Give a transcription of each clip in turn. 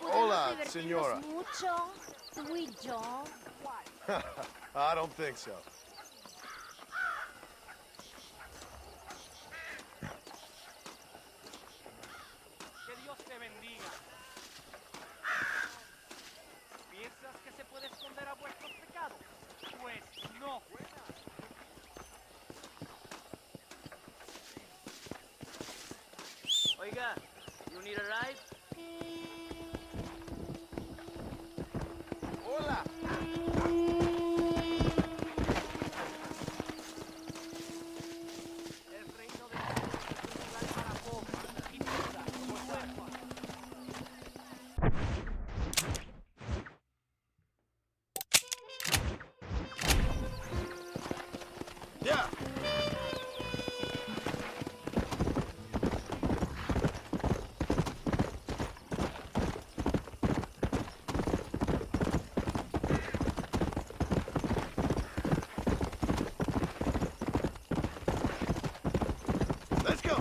Hola, señora. Mucho, sweet John. I don't think so. Que Dios te bendiga. ¿Piensas que se puede esconder a vuestros pecados? Pues no. Oiga, you need a ride? Hola. El reino de Dios es un lugar para pobres y viudas como huérfanos. Yeah. Let's go.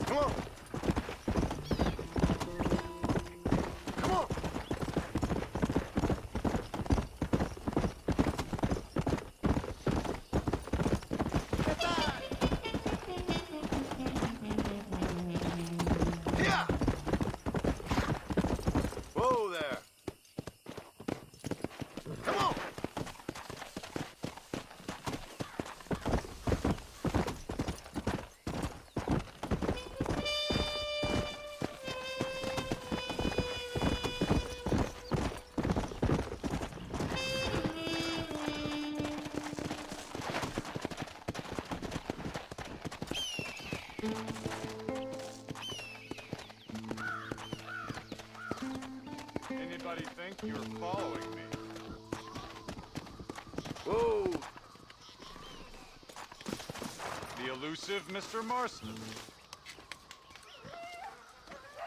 Come on. Come on. Yeah. Whoa there. Come on. Anybody think you're following me? Whoa. The elusive Mr. Marston.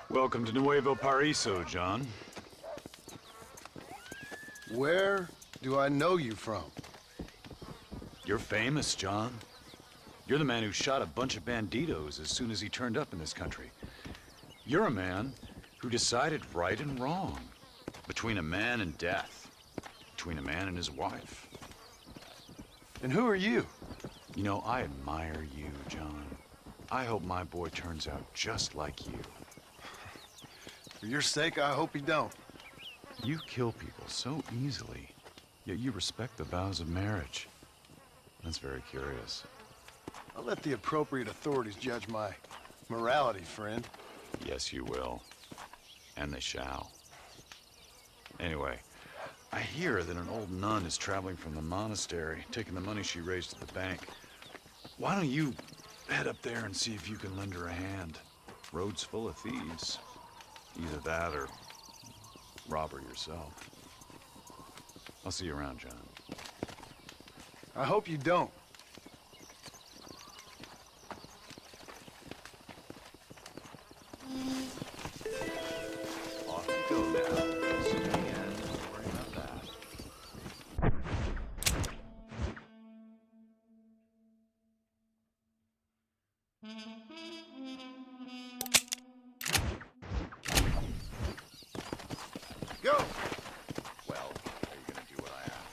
Welcome to Nuevo Paraiso, John. Where do I know you from? You're famous, John. You're the man who shot a bunch of banditos as soon as he turned up in this country. You're a man who decided right and wrong, between a man and death, between a man and his wife. And who are you? You know, I admire you, John. I hope my boy turns out just like you. For your sake, I hope you don't. You kill people so easily, yet you respect the vows of marriage. That's very curious. I'll let the appropriate authorities judge my morality, friend. Yes, you will. And they shall. Anyway, I hear that an old nun is traveling from the monastery, taking the money she raised at the bank. Why don't you head up there and see if you can lend her a hand? Road's full of thieves. Either that or rob her yourself. I'll see you around, John. I hope you don't. Off you go now. See you in the end. Don't worry about that. Go! Well, are you gonna do what I ask?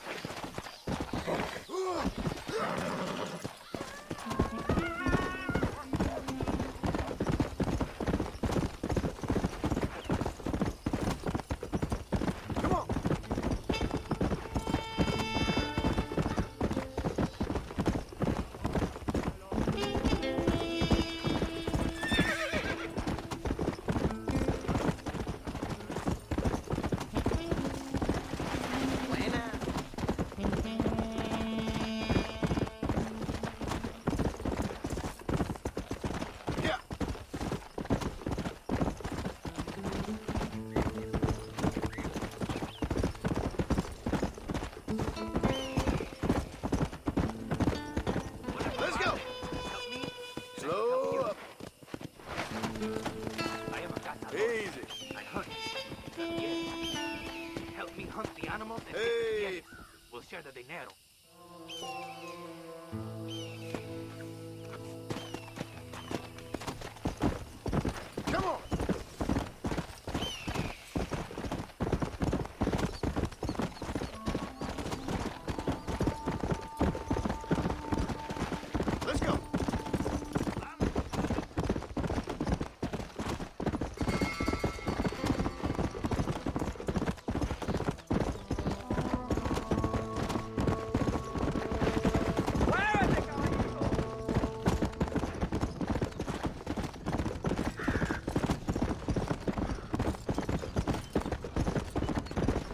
Come on! hunt the animals and Hey! we'll share the dinero. Come on! Let's go!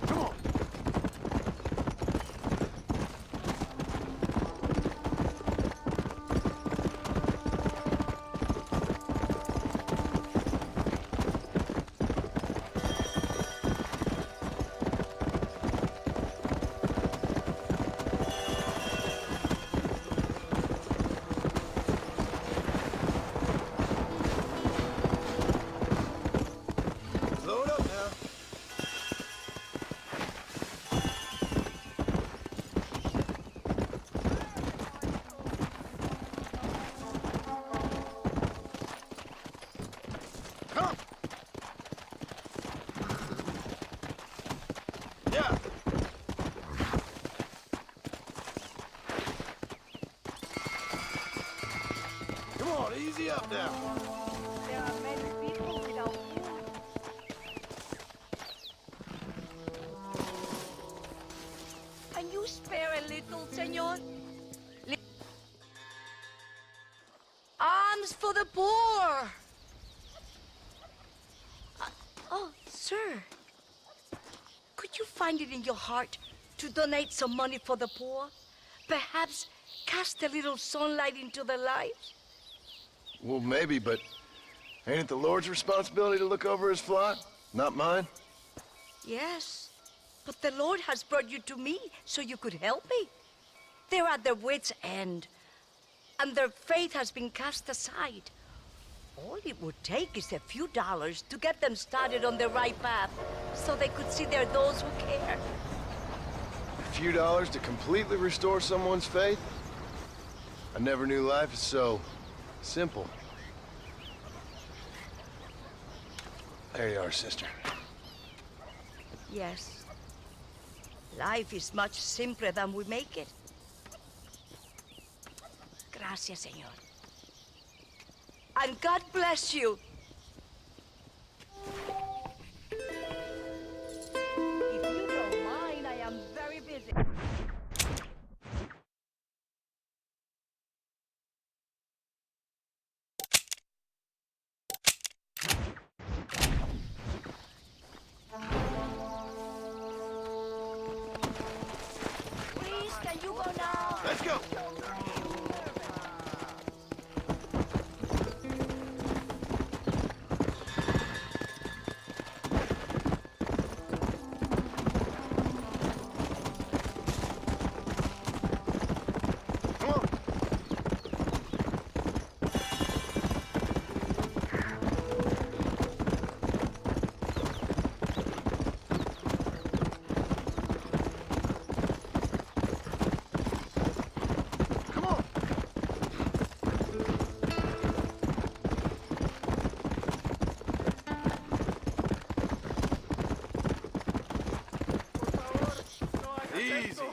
Come on! Slow it up now. Come! Yeah! Come on, easy up now. There are many people without food. Can you spare a little, senor? Alms for the poor! Oh, sir. Could you find it in your heart to donate some money for the poor? Perhaps cast a little sunlight into their lives? Well, maybe, but ain't it the Lord's responsibility to look over his flock? Not mine? Yes, but the Lord has brought you to me so you could help me. They're at their wits' end, and their faith has been cast aside. All it would take is a few dollars to get them started on the right path, so they could see they're those who care. A few dollars to completely restore someone's faith? I never knew life is so simple. There you are, sister. Yes, life is much simpler than we make it. Gracias, señor. And God bless you. If you don't mind, I am very busy. Please, can you go now? Let's go! Come on! Come on! Por favor, no hagas Easy. esto.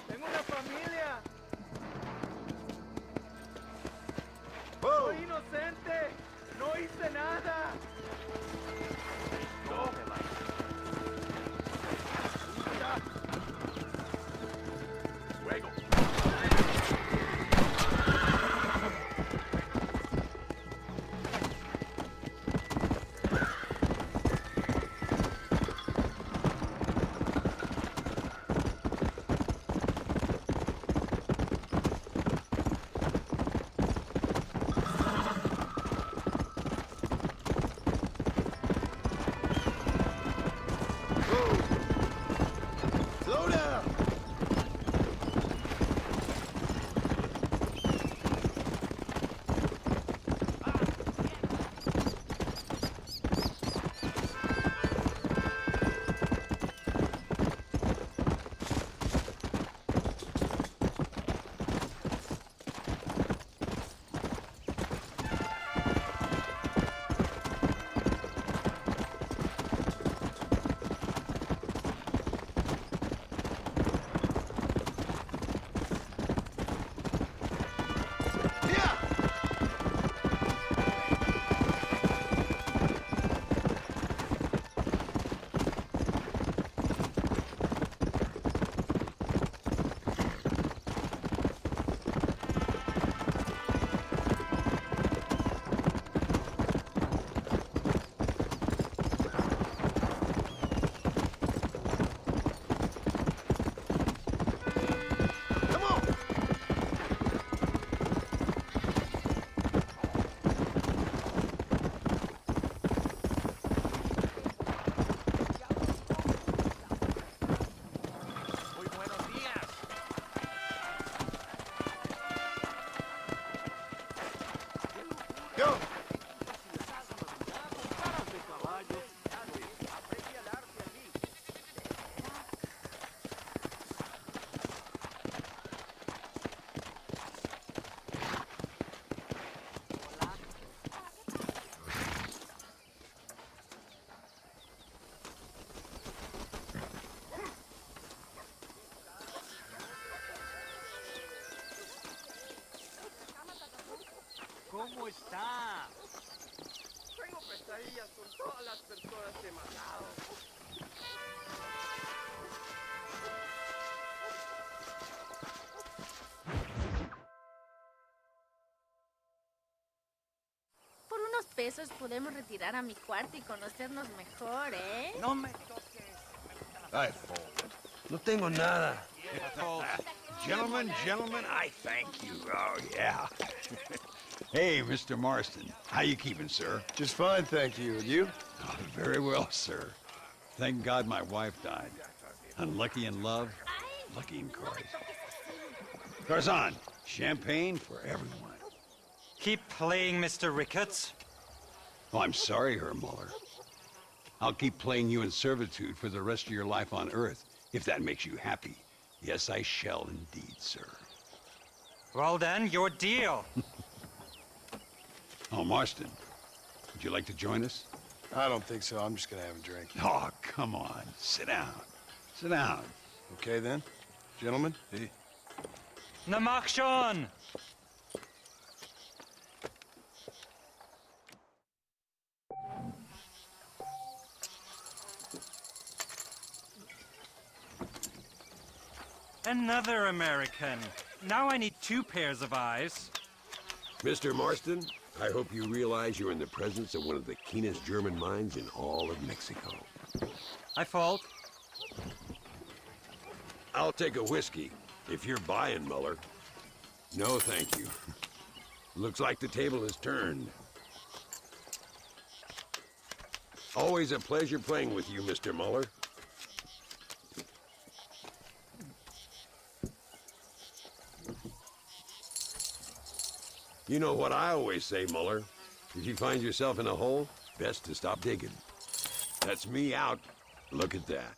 Tengo una familia. Whoa! Soy inocente. No hice nada. No, Luego. ¿Cómo está? Tengo pesadillas con todas las personas que he matado. Por unos pesos podemos retirar a mi cuarto y conocernos mejor, ¿eh? No me toques. I fold. No tengo nada. Gentlemen, I thank you. Oh, yeah. Hey, Mr. Marston. How you keeping, sir? Just fine, thank you. And you? Oh, very well, sir. Thank God my wife died. Unlucky in love, lucky in cards. Garzon, champagne for everyone. Keep playing, Mr. Ricketts. Oh, I'm sorry, Herr Muller. I'll keep playing you in servitude for the rest of your life on Earth, if that makes you happy. Yes, I shall indeed, sir. Well then, your deal. Oh, Marston, would you like to join us? I don't think so. I'm just gonna have a drink. Oh, come on. Sit down. Sit down. Okay then? Gentlemen? Hey. Na mach schon! Another American. Now I need 2 pairs of eyes. Mr. Marston, I hope you realize you're in the presence of one of the keenest German minds in all of Mexico. I fault. I'll take a whiskey, if you're buying, Muller. No, thank you. Looks like the table has turned. Always a pleasure playing with you, Mr. Muller. You know what I always say, Muller. If you find yourself in a hole, best to stop digging. That's me out. Look at that.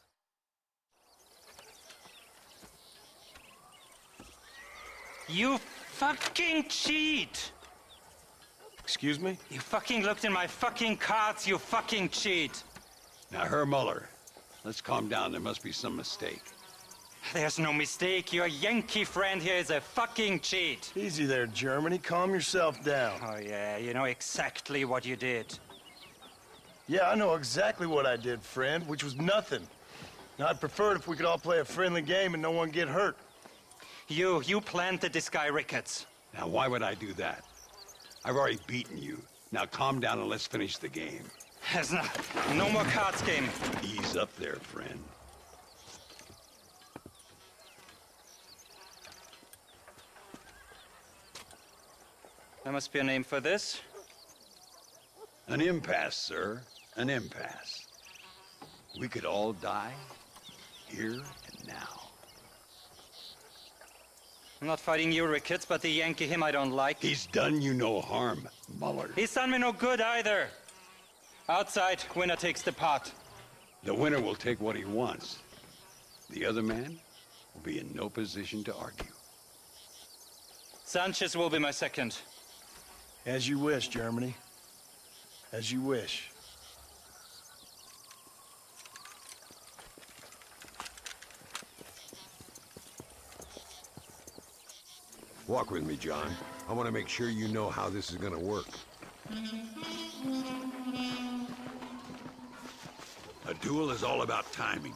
You fucking cheat! Excuse me? You fucking looked in my fucking cards, you fucking cheat! Now, Herr Muller, let's calm down. There must be some mistake. There's no mistake. Your Yankee friend here is a fucking cheat. Easy there, Germany. Calm yourself down. Oh yeah, you know exactly what you did. Yeah, I know exactly what I did, friend, which was nothing. Now, I'd prefer it if we could all play a friendly game and no one get hurt. You planted this guy Ricketts. Now, why would I do that? I've already beaten you. Now, calm down and let's finish the game. There's no more cards game. Ease up there, friend. There must be a name for this. An impasse, sir. An impasse. We could all die, here and now. I'm not fighting you, Ricketts, but the Yankee him I don't like. He's done you no harm, Muller. He's done me no good either. Outside, winner takes the pot. The winner will take what he wants. The other man will be in no position to argue. Sanchez will be my second. As you wish, Germany. As you wish. Walk with me, John. I want to make sure you know how this is going to work. A duel is all about timing.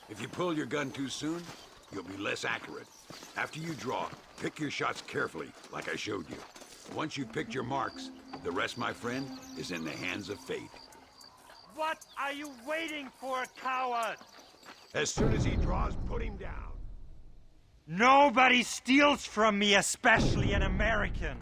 If you pull your gun too soon, you'll be less accurate. After you draw, pick your shots carefully, like I showed you. Once you've picked your marks, the rest, my friend, is in the hands of fate. What are you waiting for, coward? As soon as he draws, put him down. Nobody steals from me, especially an American.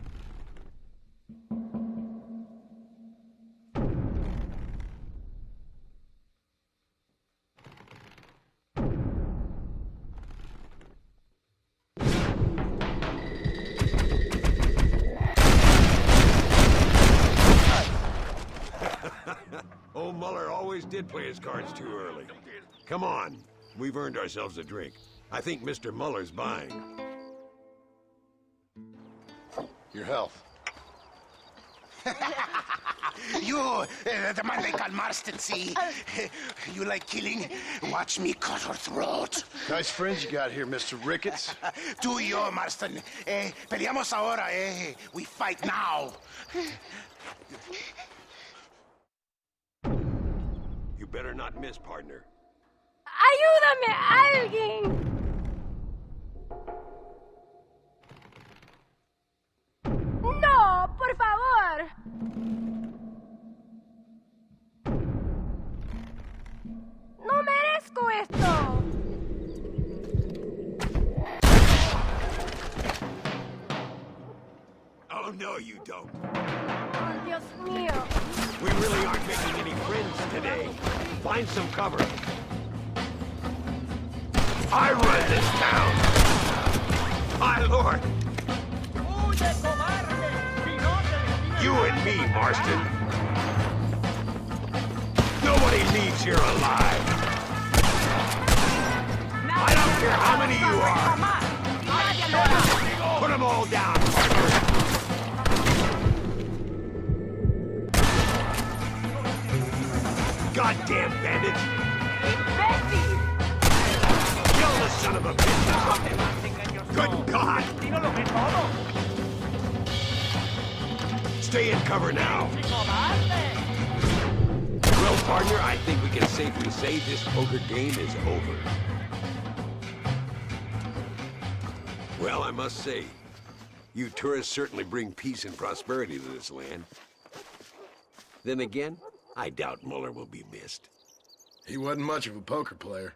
Old Muller always did play his cards too early. Come on, we've earned ourselves a drink. I think Mr. Muller's buying. Your health. You, the man they call Marston, see? You like killing? Watch me cut her throat. Nice friends you got here, Mr. Ricketts. Tú y yo, Marston. Peleamos ahora, We fight now. You better not miss, partner. ¡Ayúdame, alguien! ¡No, por favor! ¡No merezco esto! Oh, no, you don't. Oh, Dios mío. We really aren't making any friends today. Find some cover. I run this town! My lord! You and me, Marston. Nobody leaves here alive. I don't care how many you are. Put them all down, partner. Goddamn bandits! Kill the son of a bitch! Good God! Stay in cover now. Well, partner, I think we can safely say this poker game is over. Well, I must say, you tourists certainly bring peace and prosperity to this land. Then again, I doubt Muller will be missed. He wasn't much of a poker player.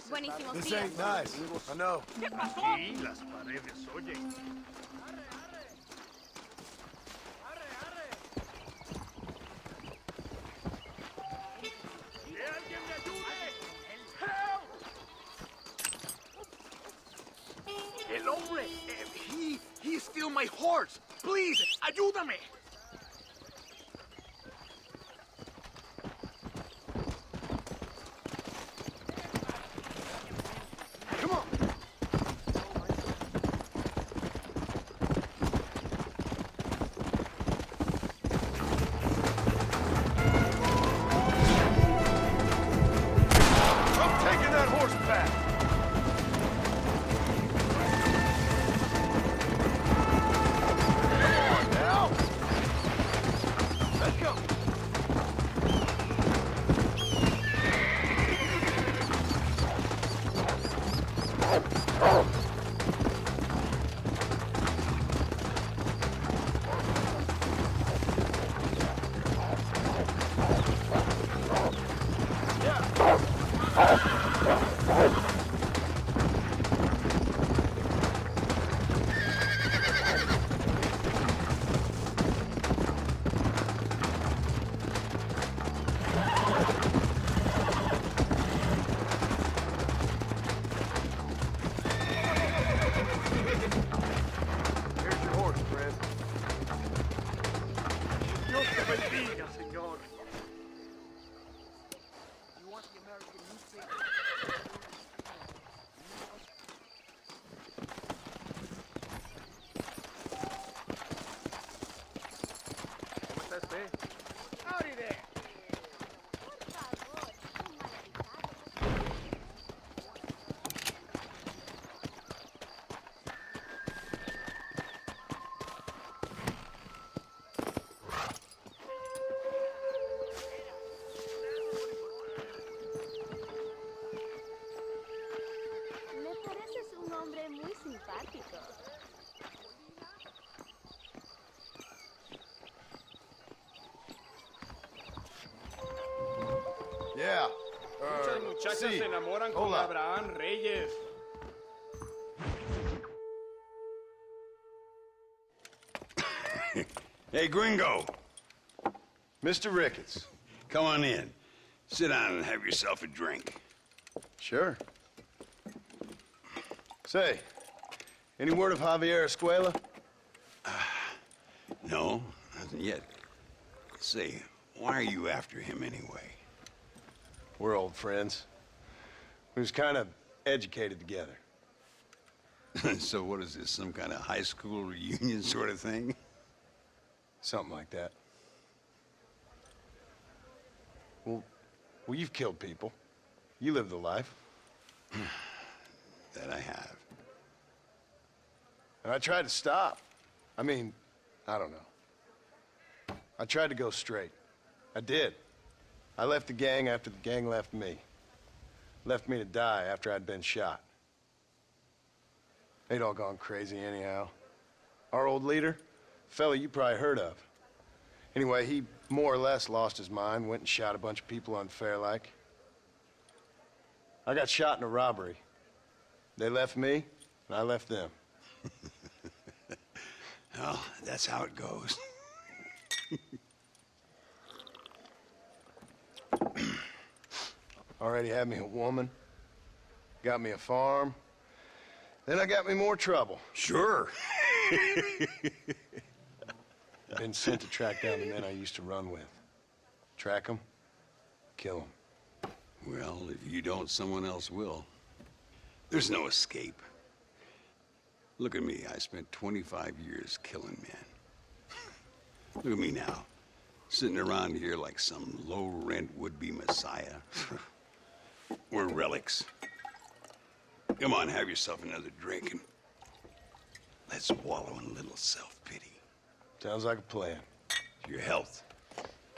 Buenísimos This días. ain't nice. I know. ¿Qué pasó? Sí, las paredes oyen. ¡Que alguien me ayude! ¡Help! El hombre, he stole my horse. Please, ayúdame. Yeah. Muchas muchachas sí. se enamoran con Hola. Abraham Reyes. Hey, Gringo. Mr. Ricketts. Come on in. Sit down and have yourself a drink. Sure. Say, any word of Javier Escuela? No, nothing yet. Say, why are you after him anyway? We're old friends. We was kind of educated together. So what is this, some kind of high school reunion sort of thing? Something like that. Well, you've killed people. You lived the life. That I have. And I tried to stop. I mean, I don't know. I tried to go straight. I did. I left the gang after the gang left me. Left me to die after I'd been shot. They'd all gone crazy anyhow. Our old leader, fella you probably heard of. Anyway, he more or less lost his mind, went and shot a bunch of people unfair like. I got shot in a robbery. They left me, and I left them. Well, that's how it goes. Already had me a woman, got me a farm, then I got me more trouble. Sure. Been sent to track down the men I used to run with. Track them, kill them. Well, if you don't, someone else will. There's no escape. Look at me. I spent 25 years killing men. Look at me now. Sitting around here like some low-rent would-be messiah. We're relics. Come on, have yourself another drink and let's wallow in a little self-pity. Sounds like a plan. Your health.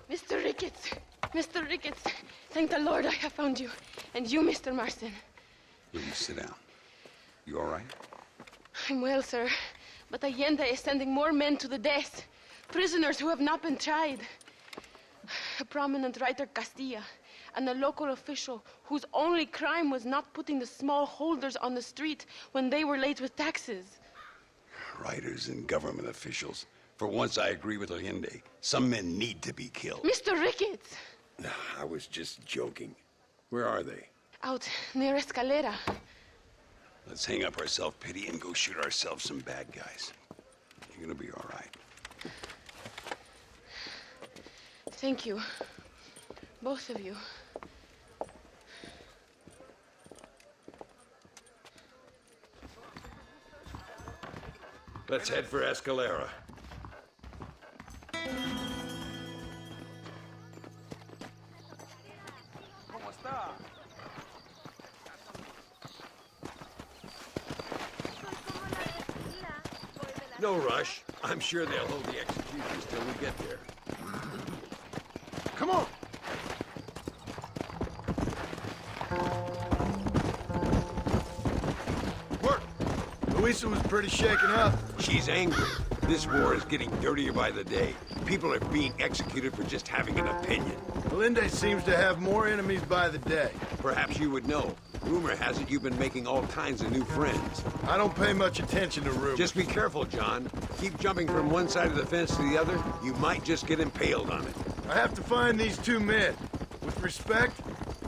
Mr. Ricketts! Mr. Ricketts! Thank the Lord I have found you. And you, Mr. Marston. Will you sit down? You all right? I'm well, sir. But Allende is sending more men to the death. Prisoners who have not been tried. A prominent writer, Castilla, and a local official whose only crime was not putting the small holders on the street when they were late with taxes. Writers and government officials. For once, I agree with Allende. Some men need to be killed. Mr. Ricketts! I was just joking. Where are they? Out near Escalera. Let's hang up our self-pity and go shoot ourselves some bad guys. You're gonna be all right. Thank you. Both of you. Let's head for Escalera. ¿Cómo está? No rush. I'm sure they'll hold the executions till we get there. Come on! Work! Louisa was pretty shaken up. She's angry. This war is getting dirtier by the day. People are being executed for just having an opinion. Allende seems to have more enemies by the day. Perhaps you would know. Rumor has it you've been making all kinds of new friends. I don't pay much attention to rumors. Just be careful, John. Keep jumping from one side of the fence to the other. You might just get impaled on it. I have to find these two men. With respect,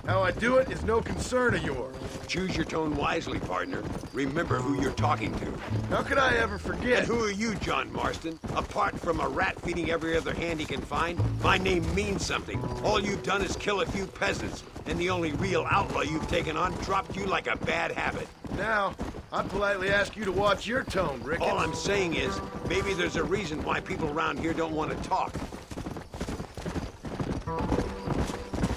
how I do it is no concern of yours. Choose your tone wisely, partner. Remember who you're talking to. How could I ever And forget? who are you, John Marston? Apart from a rat feeding every other hand he can find, my name means something. All you've done is kill a few peasants, and the only real outlaw you've taken on dropped you like a bad habit. Now, I politely ask you to watch your tone, Ricketts. All I'm saying is, maybe there's a reason why people around here don't want to talk.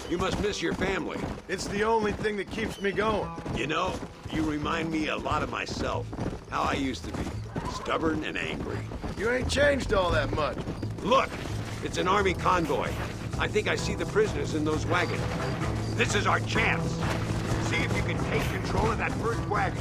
You must miss your family. It's the only thing that keeps me going. You know, you remind me a lot of myself. How I used to be. Stubborn and angry. You ain't changed all that much. Look! It's an army convoy. I think I see the prisoners in those wagons. This is our chance. See if you can take control of that first wagon.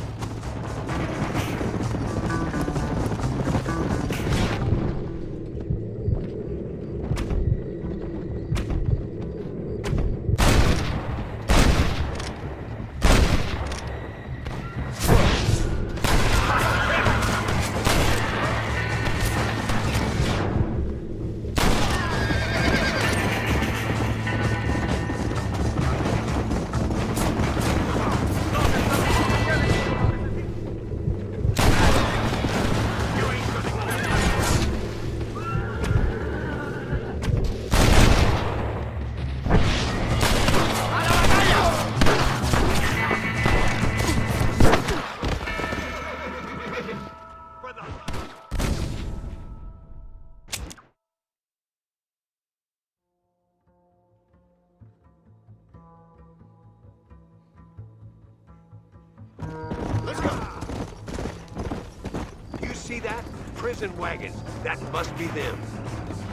see that? Prison wagons. That must be them.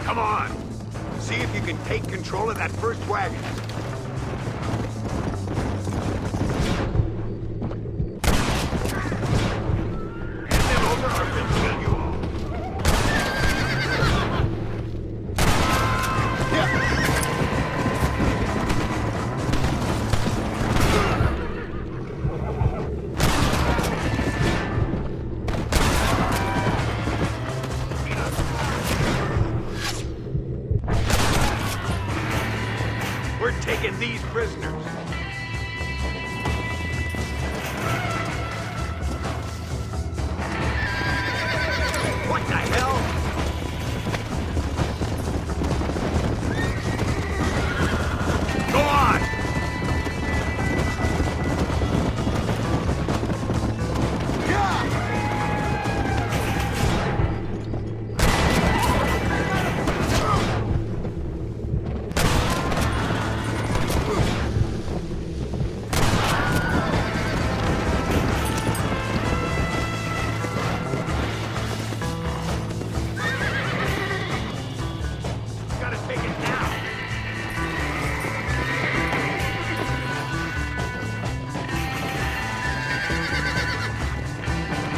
Come on! See if you can take control of that first wagon. Hand them over or they'll kill you all. We're taking these prisoners. What the hell? Go on! Gotta take it now.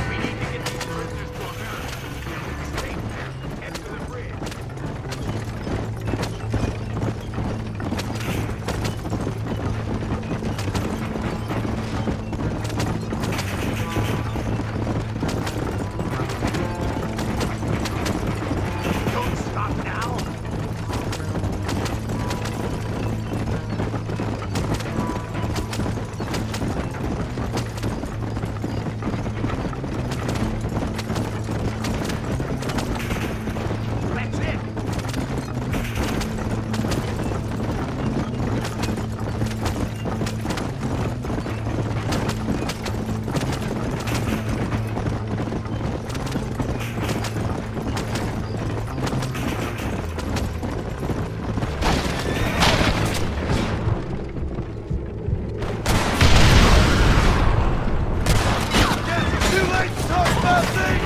We need to get these prisoners to America. Stay there. Head for the bridge. Don't stop now. That's it. Too late to talk about things!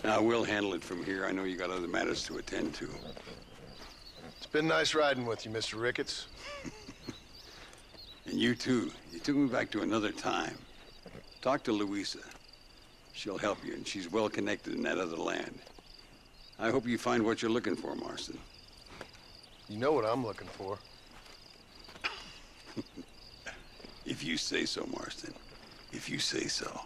Now, we'll handle it from here. I know you got other matters to attend to. It's been nice riding with you, Mr. Ricketts. And you too. You took me back to another time. Talk to Louisa. She'll help you, and she's well connected in that other land. I hope you find what you're looking for, Marston. You know what I'm looking for. If you say so, Marston. If you say so.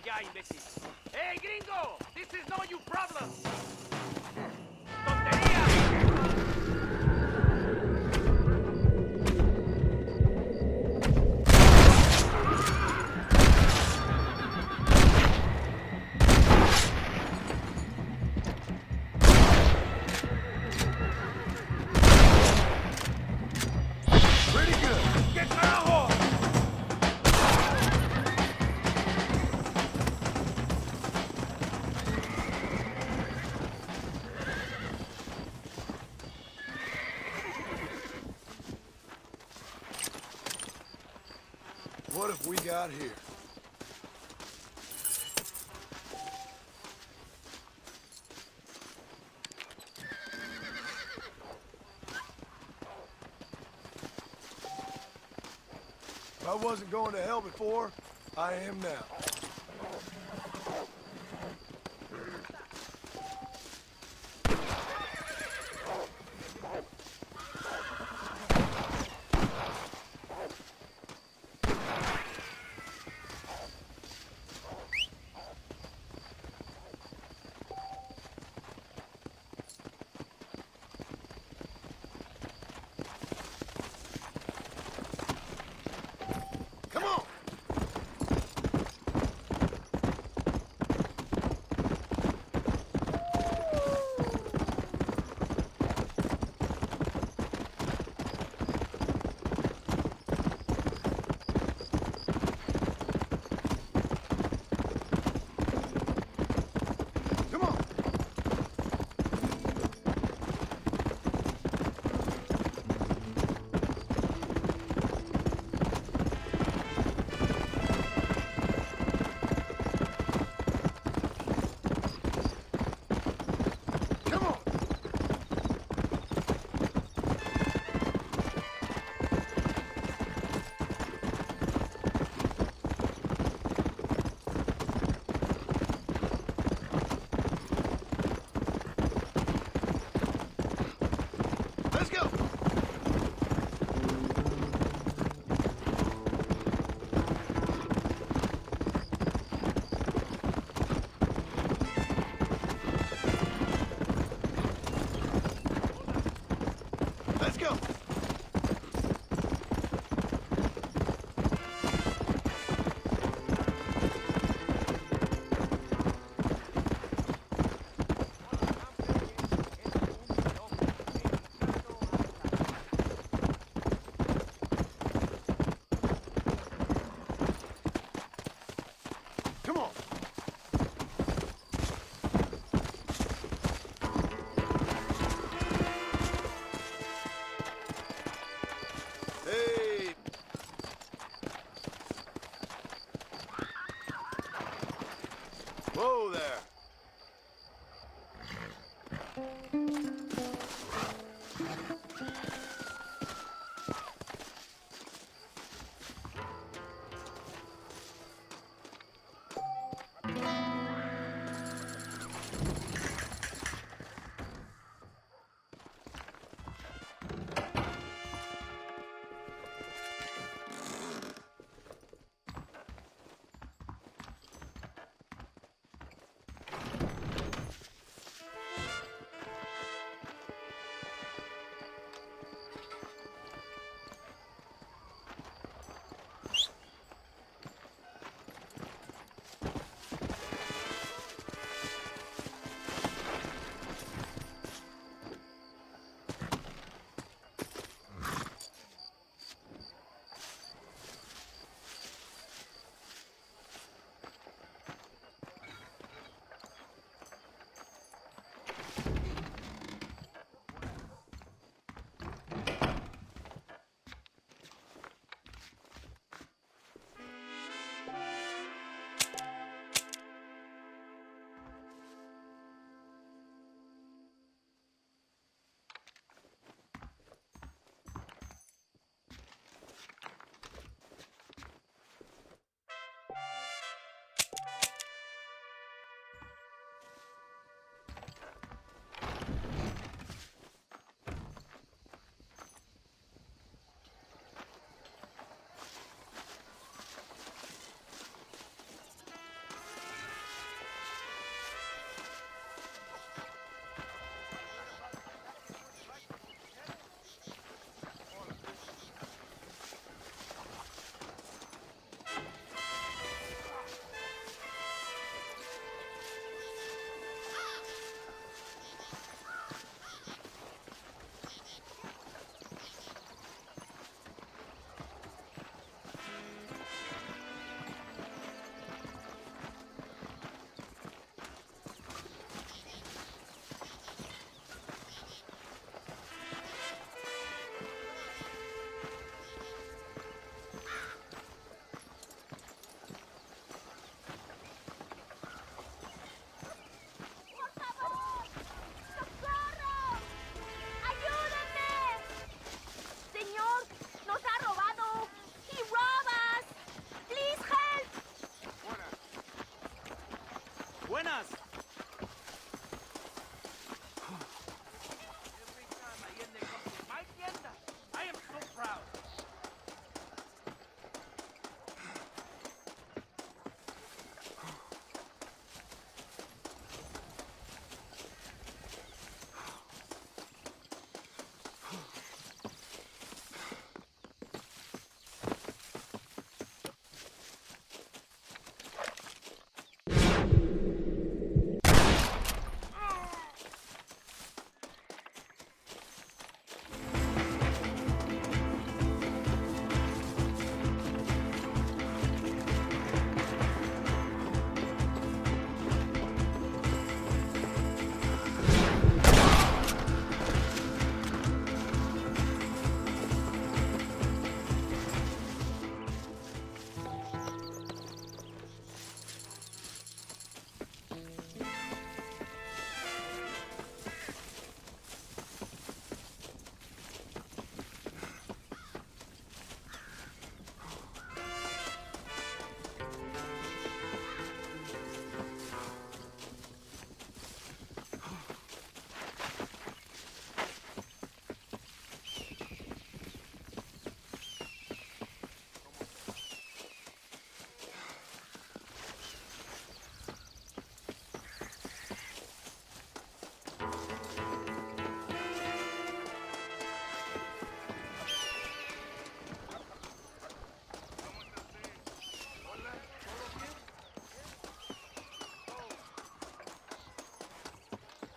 ya, imbécil. Hey, gringo! This is not your problem! ¡Tontería! What have we got here? If I wasn't going to hell before, I am now.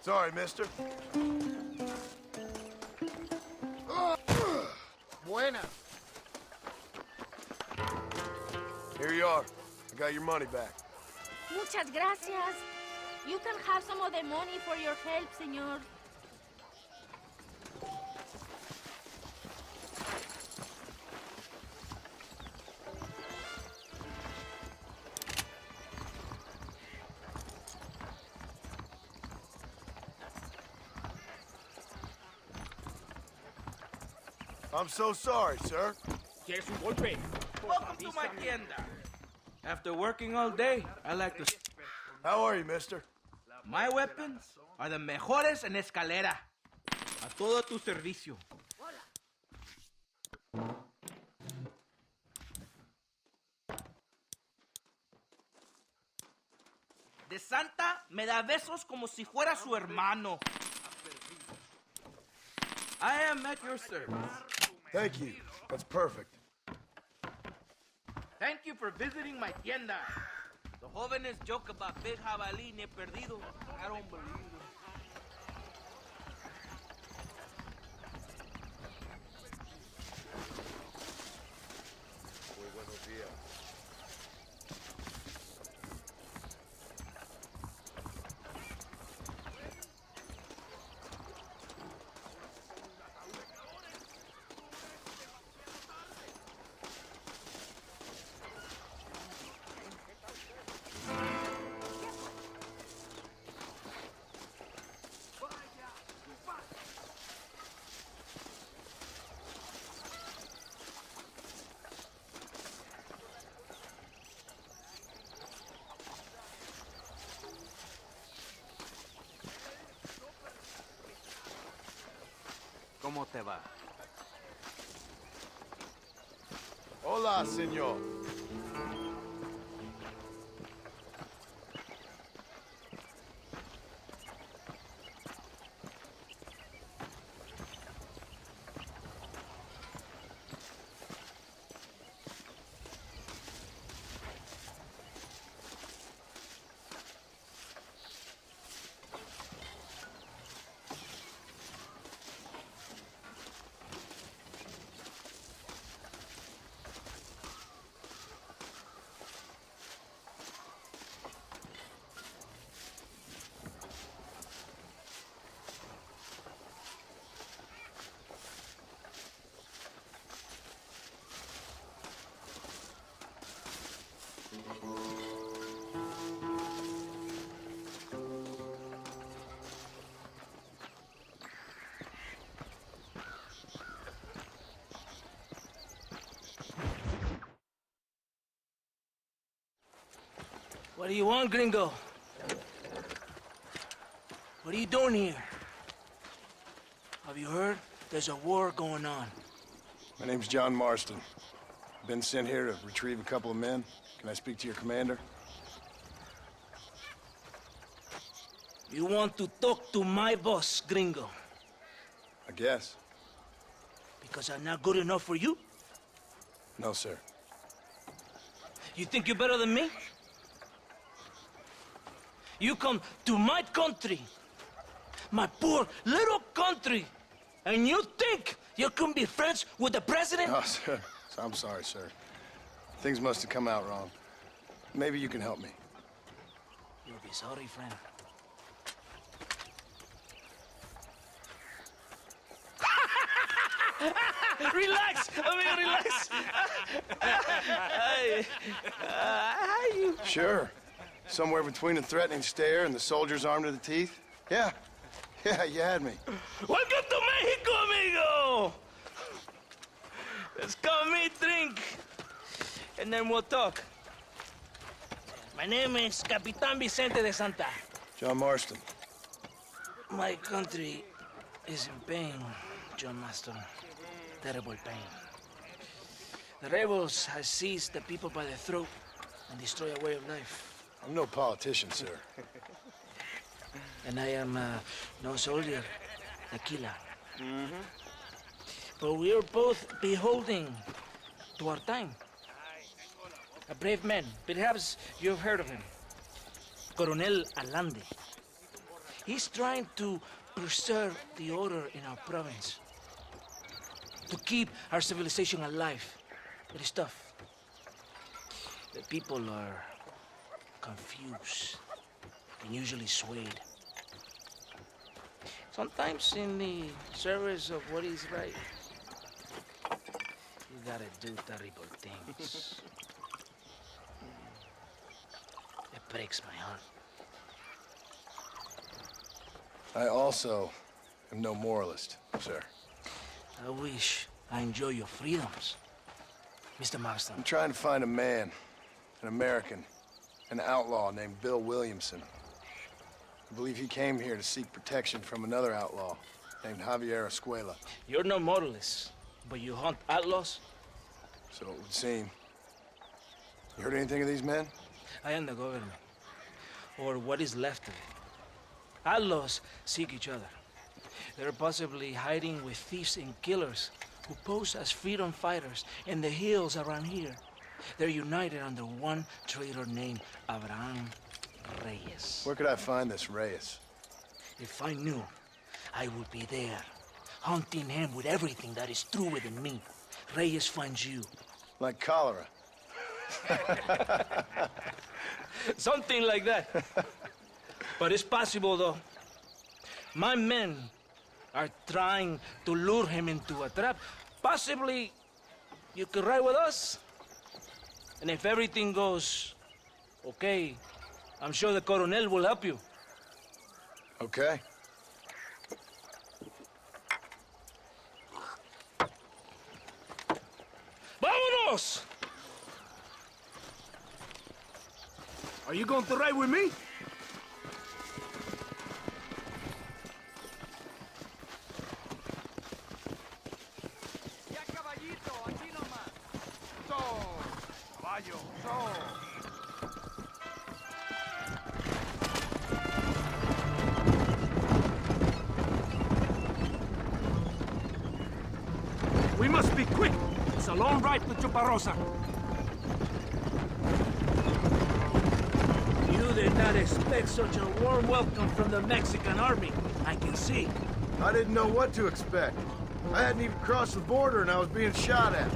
Sorry, mister. Buena. Here you are. I got your money back. Muchas gracias. You can have some of the money for your help, señor. I'm so sorry, sir. ¿Quieres un golpe? Welcome to my tienda. After working all day, I like to... How are you, mister? My weapons are the mejores en escalera. A todo tu servicio. De Santa me da besos como si fuera su hermano. I am at your service. Thank you. That's perfect. Thank you for visiting my tienda. The jóvenes joke about big jabalí ni perdido. I don't believe it. Muy buenos días. ¿Cómo te va? Hola, señor. What do you want, gringo? What are you doing here? Have you heard? There's a war going on. My name's John Marston. Been sent here to retrieve a couple of men. Can I speak to your commander? You want to talk to my boss, gringo? I guess. Because I'm not good enough for you? No, sir. You think you're better than me? You come to my country, my poor little country, and you think you can be friends with the president? No, sir. I'm sorry, sir. Things must have come out wrong. Maybe you can help me. You'll be sorry, friend. Relax! Relax! Sure. Somewhere between a threatening stare and the soldier's armed to the teeth? Yeah. Yeah, you had me. Welcome to Mexico, amigo! Let's come eat, drink, and then we'll talk. My name is Capitan Vicente de Santa. John Marston. My country is in pain, John Marston. Terrible pain. The rebels have seized the people by the throat and destroy a way of life. I'm no politician, sir. And I am no soldier, tequila. But we are both beholding to our time. A brave man, perhaps you've heard of him. Coronel Allende. He's trying to preserve the order in our province. To keep our civilization alive. It is tough. The people are confused and usually swayed. Sometimes in the service of what is right, you gotta do terrible things. It breaks my heart. I also am no moralist, sir. I wish I enjoy your freedoms, Mr. Marston. I'm trying to find a man, an American, an outlaw named Bill Williamson. I believe he came here to seek protection from another outlaw named Javier Escuela. You're no moralist, but you hunt outlaws? So it would seem. You heard anything of these men? I am the government, or what is left of it. Outlaws seek each other. They're possibly hiding with thieves and killers who pose as freedom fighters in the hills around here. They're united under one traitor named Abraham Reyes. Where could I find this Reyes? If I knew, I would be there, hunting him with everything that is true within me. Reyes finds you. Like cholera. Something like that. But it's possible, though. My men are trying to lure him into a trap. Possibly, you could ride with us. And if everything goes okay, I'm sure the Coronel will help you. Okay. ¡Vámonos! Are you going to ride with me? Ya, caballito, aquí nomás. So, caballo, so. We must be quick. It's a long ride to Chuparosa. You did not expect such a warm welcome from the Mexican army, I can see. I didn't know what to expect. I hadn't even crossed the border and I was being shot at.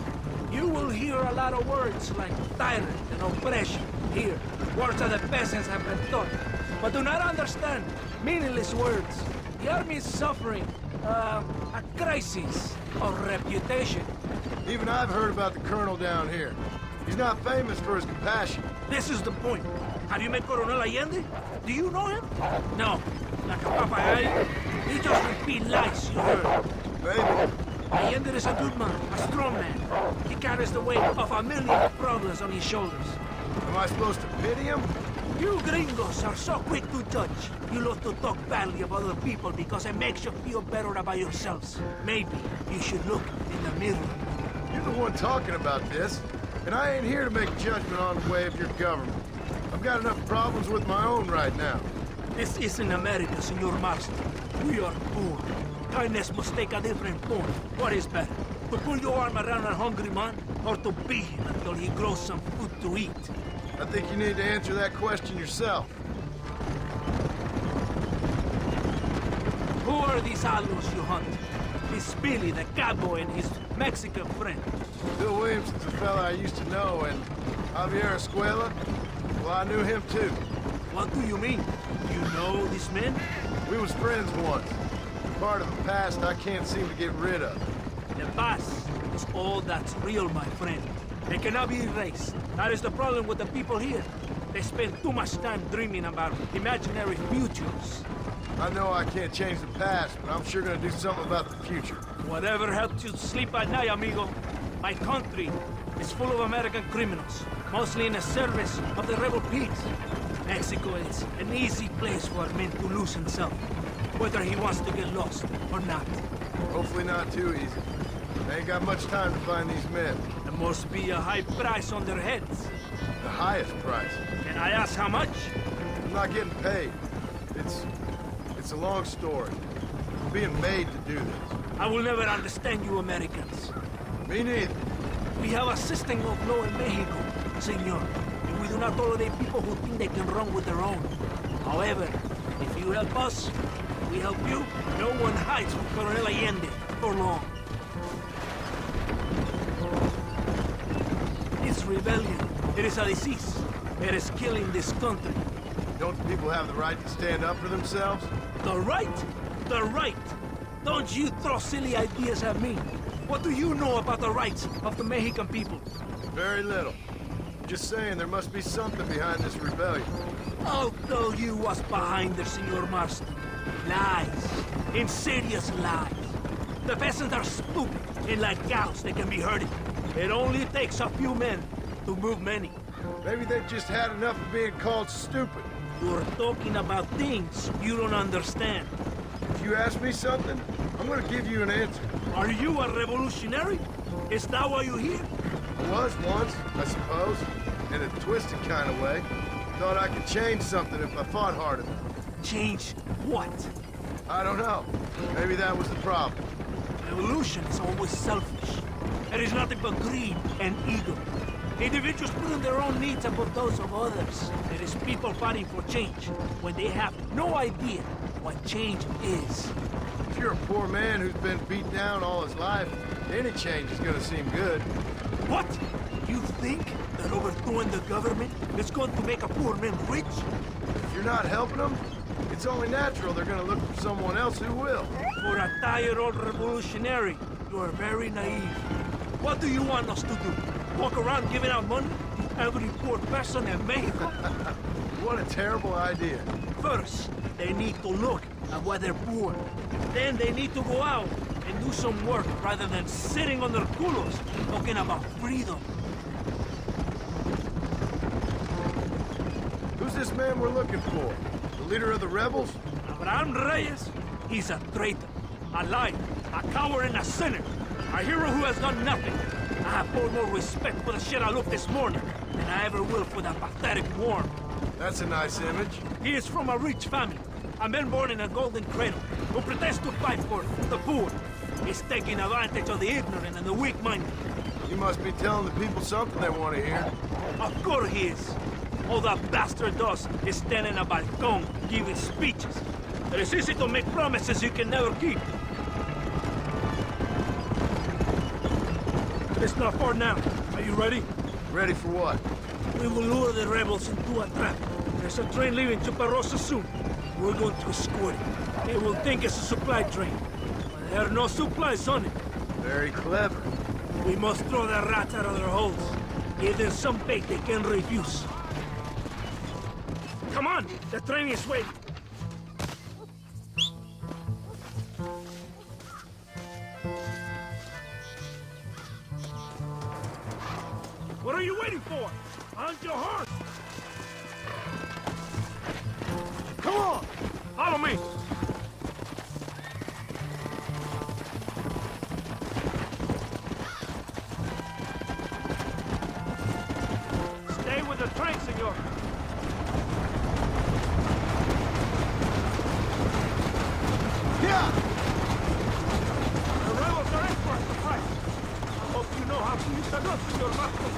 You will hear a lot of words like tyrant and oppression here. Words that the peasants have been taught. But do not understand meaningless words. The army is suffering a crisis of reputation. Even I've heard about the colonel down here. He's not famous for his compassion. This is the point. Have you met Coronel Allende? Do you know him? No. Like a papagayo? He just repeats lies you heard. Maybe. Allende is a good man, a strong man. He carries the weight of a million problems on his shoulders. Am I supposed to pity him? You gringos are so quick to judge. You love to talk badly about other people because it makes you feel better about yourselves. Maybe you should look in the mirror. You're the one talking about this, and I ain't here to make judgment on the way of your government. I've got enough problems with my own right now. This isn't America, Senor Marston. We are poor. Kindness must take a different form. What is better? To pull your arm around a hungry man, or to beat him until he grows some food to eat? I think you need to answer that question yourself. Who are these outlaws you hunt? This Billy, the cowboy, and his Mexican friend. Bill Williamson's a fella I used to know, and Javier Escuela, well, I knew him too. What do you mean? You know these men? We was friends once. Part of the past I can't seem to get rid of. The past is all that's real, my friend. It cannot be erased. That is the problem with the people here. They spend too much time dreaming about imaginary futures. I know I can't change the past, but I'm sure gonna do something about the future. Whatever helps you sleep at night, amigo. My country is full of American criminals, mostly in the service of the rebel pigs. Mexico is an easy place for a man to lose himself, whether he wants to get lost or not. Hopefully not too easy. I ain't got much time to find these men. There must be a high price on their heads. The highest price. Can I ask how much? I'm not getting paid. It's a long story. I'm being made to do this. I will never understand you Americans. Me neither. We have a system of law in Mexico, senor. And we do not tolerate people who think they can run with their own. However, If you help us, we help you. No one hides from Colonel Allende for long. It's rebellion. It is a disease. It is killing this country. Don't the people have the right to stand up for themselves? The right? The right! Don't you throw silly ideas at me. What do you know about the rights of the Mexican people? Very little. Just saying there must be something behind this rebellion. I'll tell you what's behind there, Senor Marston. Lies. Insidious lies. The peasants are stupid, and like cows, they can be herded. It only takes a few men to move many. Maybe they've just had enough of being called stupid. You're talking about things you don't understand. If you ask me something, I'm gonna give you an answer. Are you a revolutionary? Is that why you're here? I was once, I suppose. In a twisted kind of way. Thought I could change something if I fought hard enough. Change what? I don't know. Maybe that was the problem. Revolution is always selfish. It is nothing but greed and ego. Individuals putting their own needs above those of others. It is people fighting for change when they have no idea what change is. If you're a poor man who's been beat down all his life, any change is gonna seem good. What? You think that overthrowing the government is going to make a poor man rich? If you're not helping them, it's only natural they're gonna look for someone else who will. For a tired old revolutionary, you are very naive. What do you want us to do? Walk around giving out money to every poor person in Mexico? What a terrible idea. First, they need to look at why they're poor. Then they need to go out and do some work rather than sitting on their culos talking about freedom. Who's this man we're looking for? The leader of the rebels? Abraham Reyes? He's a traitor, a liar, a coward and a sinner. A hero who has done nothing. I have far more respect for the shit I looked this morning than I ever will for that pathetic worm. That's a nice image. He is from a rich family, a man born in a golden cradle, who pretends to fight for the poor. He's taking advantage of the ignorant and the weak-minded. He must be telling the people something they want to hear. Of course he is. All that bastard does is stand in a balcony giving speeches. It is easy to make promises you can never keep. It's not far now. Are you ready? Ready for what? We will lure the rebels into a trap. There's a train leaving Chuparosa soon. We're going to escort it. They will think it's a supply train. But there are no supplies on it. Very clever. We must throw the rats out of their holes. Give them some bait they can refuse. Come on! The train is waiting. What are you waiting for? On your horse! Come on! Follow me! Stay with the train, senor. Yeah! The rebels are in for a surprise. I hope you know how to use the gun, senor Marston.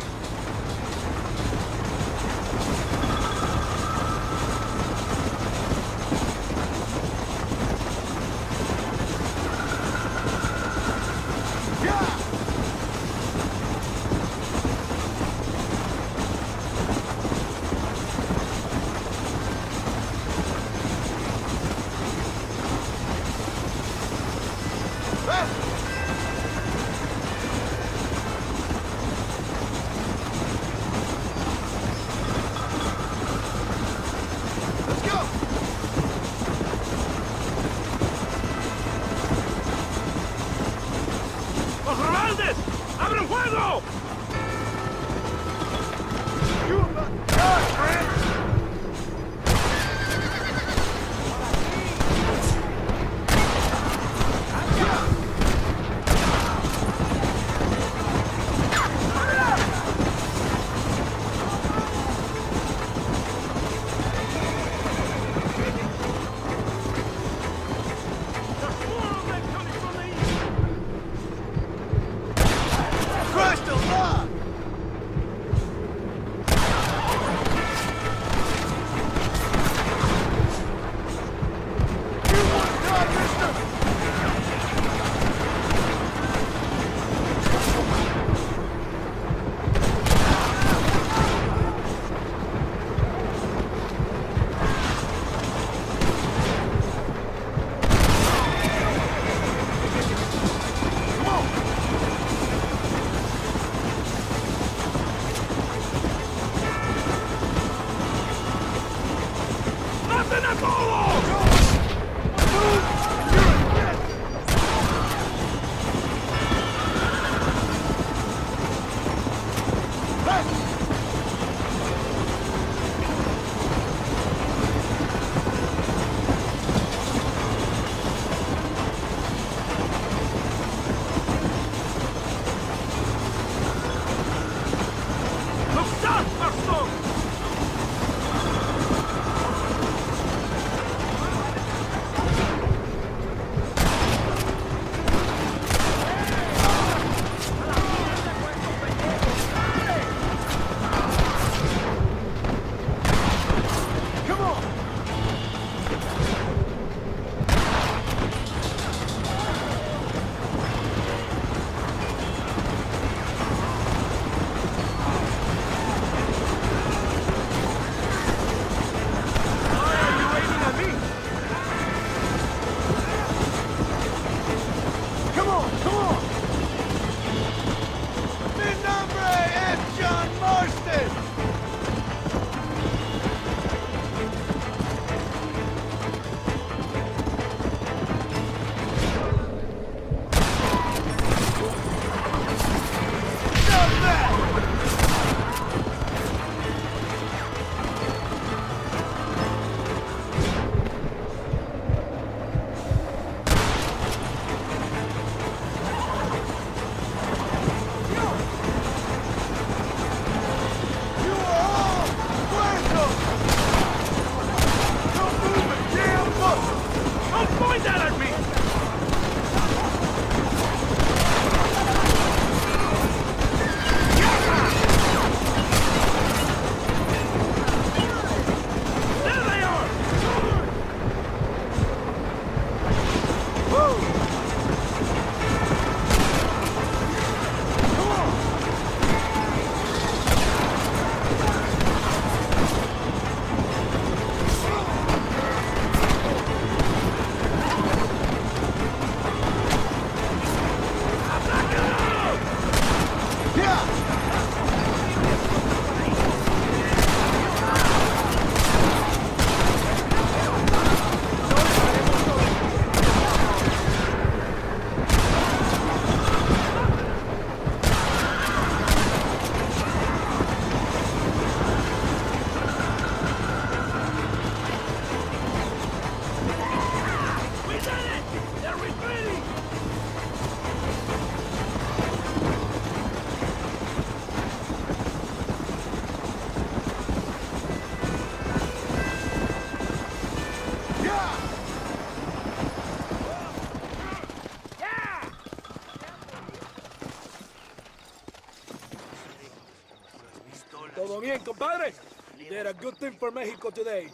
Todo bien, compadre? You did a good thing for Mexico today.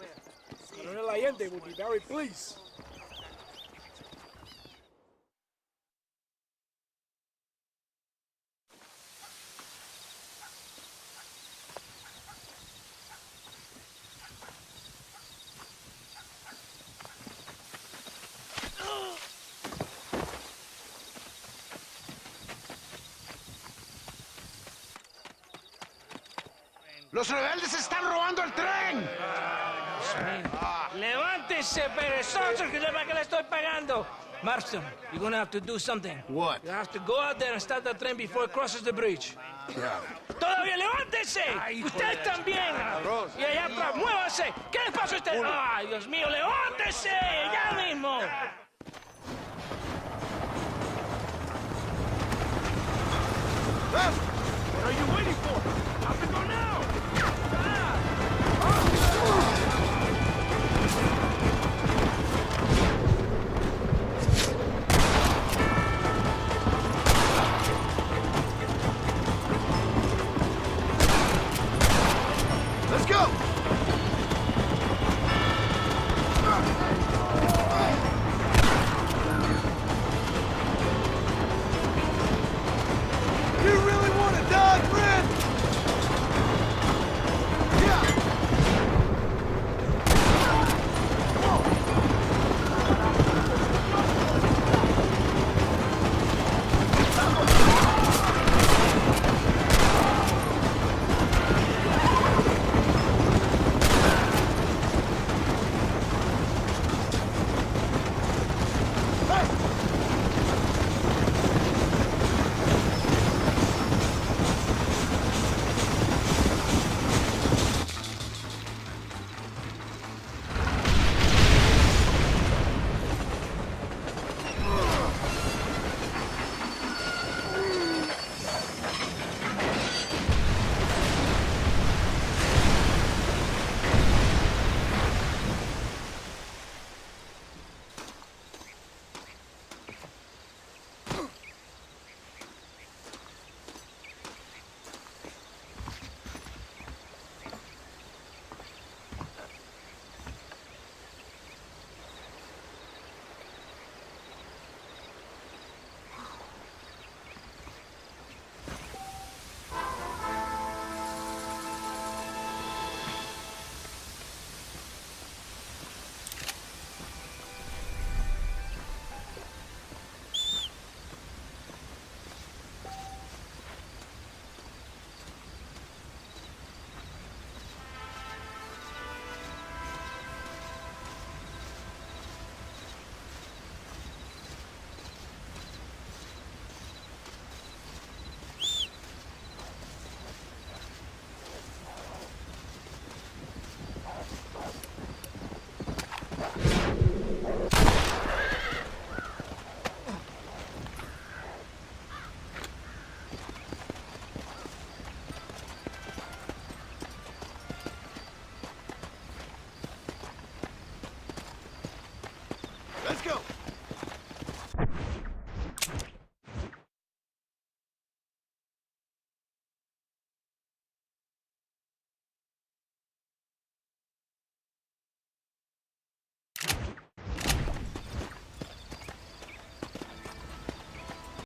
Coronel Allende will be very pleased. ¡Los rebeldes están robando el tren! ¡Levántese, perezosos, que para qué le estoy pagando! Marston, you're gonna have to do something. What? You have to go out there and start the train before it crosses the bridge. ¡Todavía levántese! ¡Usted también! Y allá atrás, muévase. ¿Qué le pasa a usted? ¡Ay, Dios mío, levántese! ¡Ya mismo!